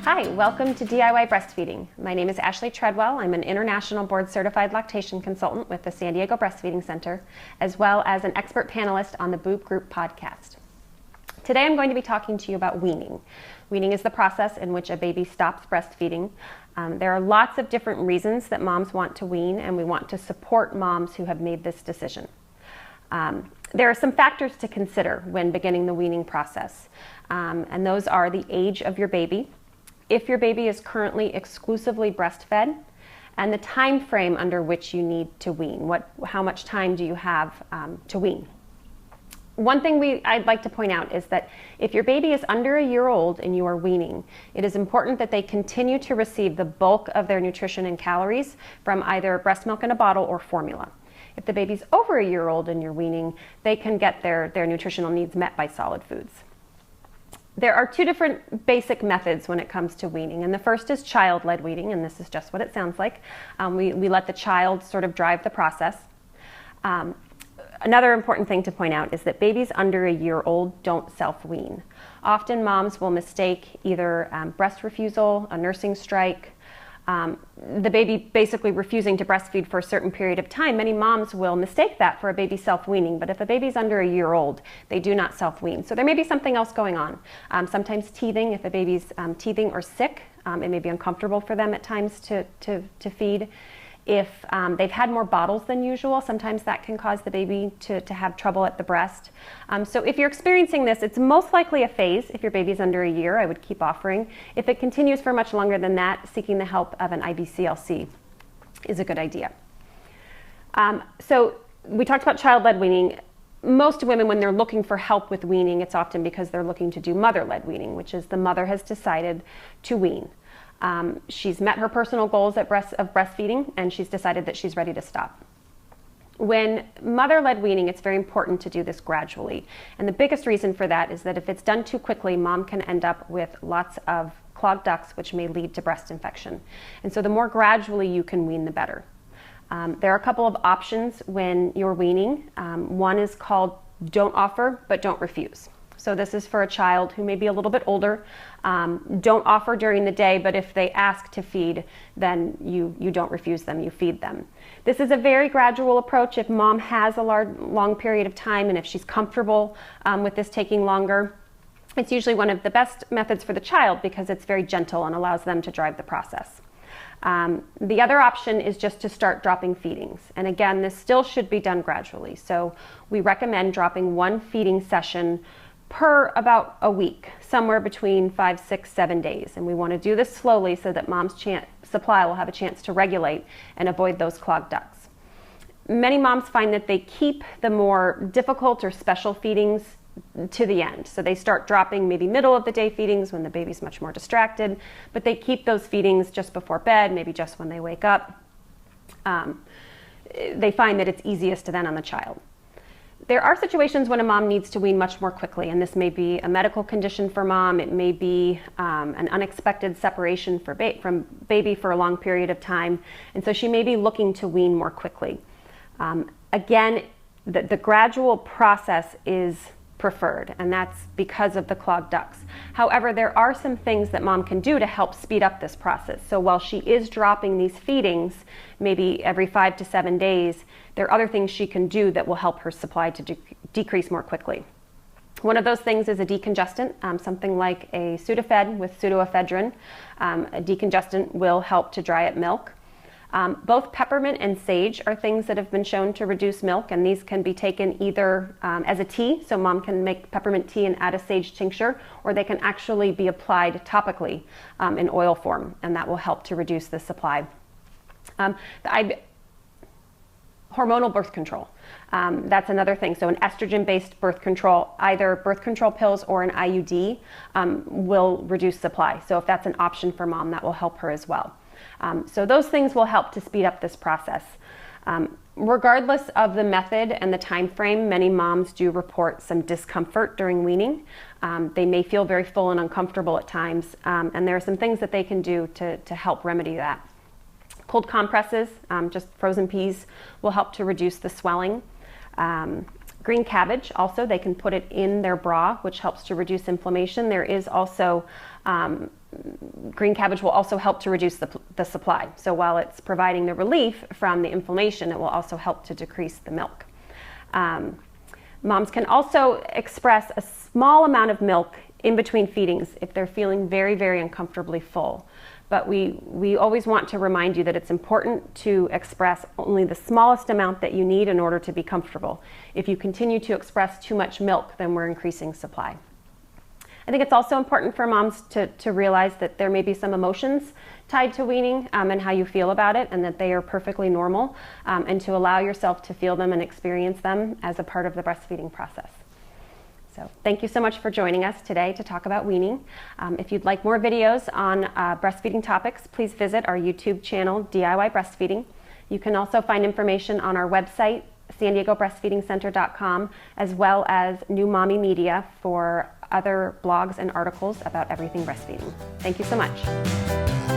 Hi, welcome to DIY Breastfeeding. My name is Ashley Treadwell. I'm an international board certified lactation consultant with the San Diego Breastfeeding Center, as well as an expert panelist on the Boob Group podcast. Today I'm going to be talking to you about weaning. Weaning is the process in which a baby stops breastfeeding. There are lots of different reasons that moms want to wean, and we want to support moms who have made this decision. There are some factors to consider when beginning the weaning process, and those are the age of your baby, if your baby is currently exclusively breastfed, and the time frame under which you need to wean. How much time do you have to wean? One thing I'd like to point out is that if your baby is under a year old and you are weaning, it is important that they continue to receive the bulk of their nutrition and calories from either breast milk in a bottle or formula. If the baby's over a year old and you're weaning, they can get their nutritional needs met by solid foods. There are two different basic methods when it comes to weaning, and the first is child-led weaning, and this is just what it sounds like. We let the child sort of drive the process. Another important thing to point out is that babies under a year old don't self-wean. Often moms will mistake either breast refusal, a nursing strike, the baby basically refusing to breastfeed for a certain period of time. Many moms will mistake that for a baby self-weaning, but if a baby's under a year old, they do not self-wean. So there may be something else going on. Sometimes teething, if a baby's teething or sick, it may be uncomfortable for them at times to feed. If they've had more bottles than usual, sometimes that can cause the baby to have trouble at the breast. So if you're experiencing this, it's most likely a phase. If your baby's under a year, I would keep offering. If it continues for much longer than that, seeking the help of an IBCLC is a good idea. So we talked about child-led weaning. Most women, when they're looking for help with weaning, it's often because they're looking to do mother-led weaning, which is the mother has decided to wean. She's met her personal goals of breastfeeding, and she's decided that she's ready to stop. When mother-led weaning, it's very important to do this gradually. And the biggest reason for that is that if it's done too quickly, mom can end up with lots of clogged ducts, which may lead to breast infection. And so the more gradually you can wean, the better. There are a couple of options when you're weaning. One is called don't offer, but don't refuse. So this is for a child who may be a little bit older. Don't offer during the day, but if they ask to feed, then you don't refuse them, you feed them. This is a very gradual approach. If mom has a long period of time and if she's comfortable with this taking longer, it's usually one of the best methods for the child because it's very gentle and allows them to drive the process. The other option is just to start dropping feedings. And again, this still should be done gradually. So we recommend dropping one feeding session per about a week, somewhere between 5, 6, 7 days. And we want to do this slowly so that mom's supply will have a chance to regulate and avoid those clogged ducts. Many moms find that they keep the more difficult or special feedings to the end. So they start dropping maybe middle of the day feedings when the baby's much more distracted, but they keep those feedings just before bed, maybe just when they wake up. They find that it's easiest then on the child. There are situations when a mom needs to wean much more quickly, and this may be a medical condition for mom. It may be an unexpected separation from baby for a long period of time, and so she may be looking to wean more quickly. Again, the gradual process is preferred, and that's because of the clogged ducts. However, there are some things that mom can do to help speed up this process. So while she is dropping these feedings, maybe every 5 to 7 days, there are other things she can do that will help her supply to decrease more quickly. One of those things is a decongestant, something like a Sudafed with pseudoephedrine. A decongestant will help to dry up milk. Both peppermint and sage are things that have been shown to reduce milk, and these can be taken either as a tea, so mom can make peppermint tea and add a sage tincture, or they can actually be applied topically in oil form, and that will help to reduce the supply. Hormonal birth control, that's another thing. So an estrogen-based birth control, either birth control pills or an IUD, will reduce supply. So if that's an option for mom, that will help her as well. So those things will help to speed up this process. Regardless of the method and the time frame, many moms do report some discomfort during weaning. They may feel very full and uncomfortable at times, and there are some things that they can do to help remedy that. Cold compresses, just frozen peas, will help to reduce the swelling. Green cabbage, also, they can put it in their bra, which helps to reduce inflammation. There is also green cabbage will also help to reduce the supply. So while it's providing the relief from the inflammation, it will also help to decrease the milk. Moms can also express a small amount of milk in between feedings if they're feeling very, very uncomfortably full. But we always want to remind you that it's important to express only the smallest amount that you need in order to be comfortable. If you continue to express too much milk, then we're increasing supply. I think it's also important for moms to realize that there may be some emotions tied to weaning and how you feel about it, and that they are perfectly normal, and to allow yourself to feel them and experience them as a part of the breastfeeding process. So thank you so much for joining us today to talk about weaning. If you'd like more videos on breastfeeding topics, please visit our YouTube channel, DIY Breastfeeding. You can also find information on our website, SanDiegoBreastfeedingCenter.com, as well as New Mommy Media for other blogs and articles about everything breastfeeding. Thank you so much.